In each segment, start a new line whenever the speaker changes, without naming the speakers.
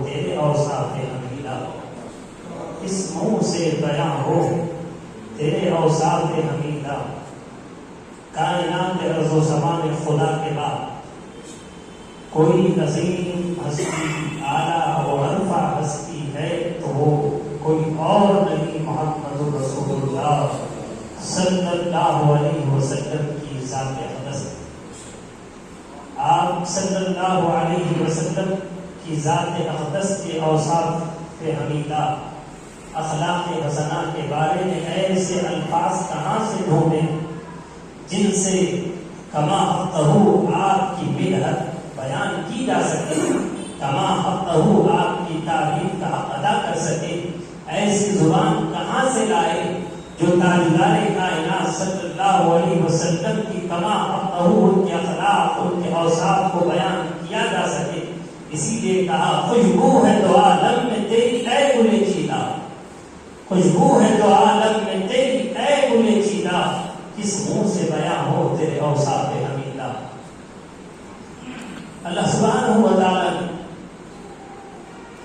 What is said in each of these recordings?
تیرے اوصاف حمیدہ، اس منہ سے بیاں ہو تیرے اوصاف حمیدہ۔ کائنات ارض و زمان خدا کے بعد کوئی عظیم ہستی، اعلیٰ و عرفہ ہستی ہے تو وہ کوئی اور نہیں، محمد رسول اللہ صلی اللہ علیہ وسلم کی ذات اقدس۔ آپ صلی اللہ علیہ وسلم کی ذات اقدس کے اوصاف حمیدہ، اخلاق حسنہ کے بارے میں ایسے الفاظ کہاں سے ڈھونڈیں جن سے کما حقہ آپ کی مدحت بیان کی جا سکے، کما حقہ آپ کی تعریف کا حق ادا کر سکے۔ ایسی زبان کہاں سے لائے جو تاجدار کائنات صلی اللہ علیہ وسلم کی کما حقہ، ان کے اخلاق، ان کے اوصاف کو بیان کیا جا سکے۔ اسی لیے کہا خوشبو ہے تو عالم میں تیری اے گل چیدہ، خوشبو ہے تو عالم میں تیری اے گل چیدہ، کس منہ سے بیاں ہو تیرے اوصاف حمیدہ۔ اللہ سبحانہ و تعالی نے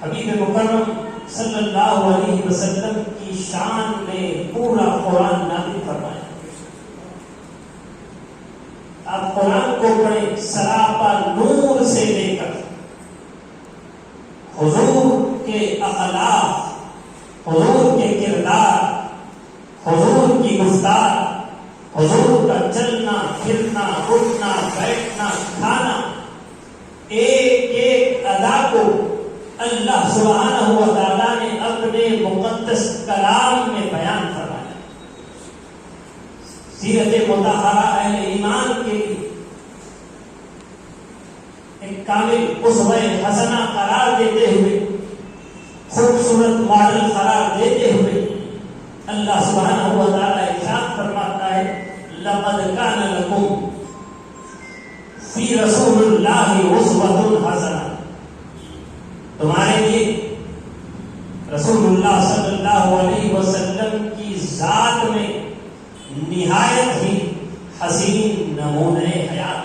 حبیب مکرم صلی اللہ علیہ وسلم کی شان میں پورا قرآن نازل فرمایا۔ آپ قرآن کو پڑھیں، سراپا نور سے لے کر حضور کے اخلاق، حضور کے کردار، حضور کی گفتار، حضور کا چلنا پھرنا، اٹھنا بیٹھنا کھانا، ایک ایک ادا کو اللہ سبحانہ و تعالیٰ نے اپنے مقدس کلام میں بیان فرمایا۔ سیرت مطہرہ اہل ایمان کے لیے ایک کامل اسوہ حسنہ قرار دیتے ہوئے، خوبصورت ماڈل قرار دیتے ہوئے اللہ سبحانہ و تعالیٰ ارشاد فرماتا ہے لَقَدْ كَانَ لَكُمْ فِي رَسُولِ اللَّهِ أُسْوَةٌ حَسَنَةٌ، تمہارے لیے رسول اللہ صلی اللہ علیہ وسلم کی ذات میں نہایت ہی حسین نمونۂ حیات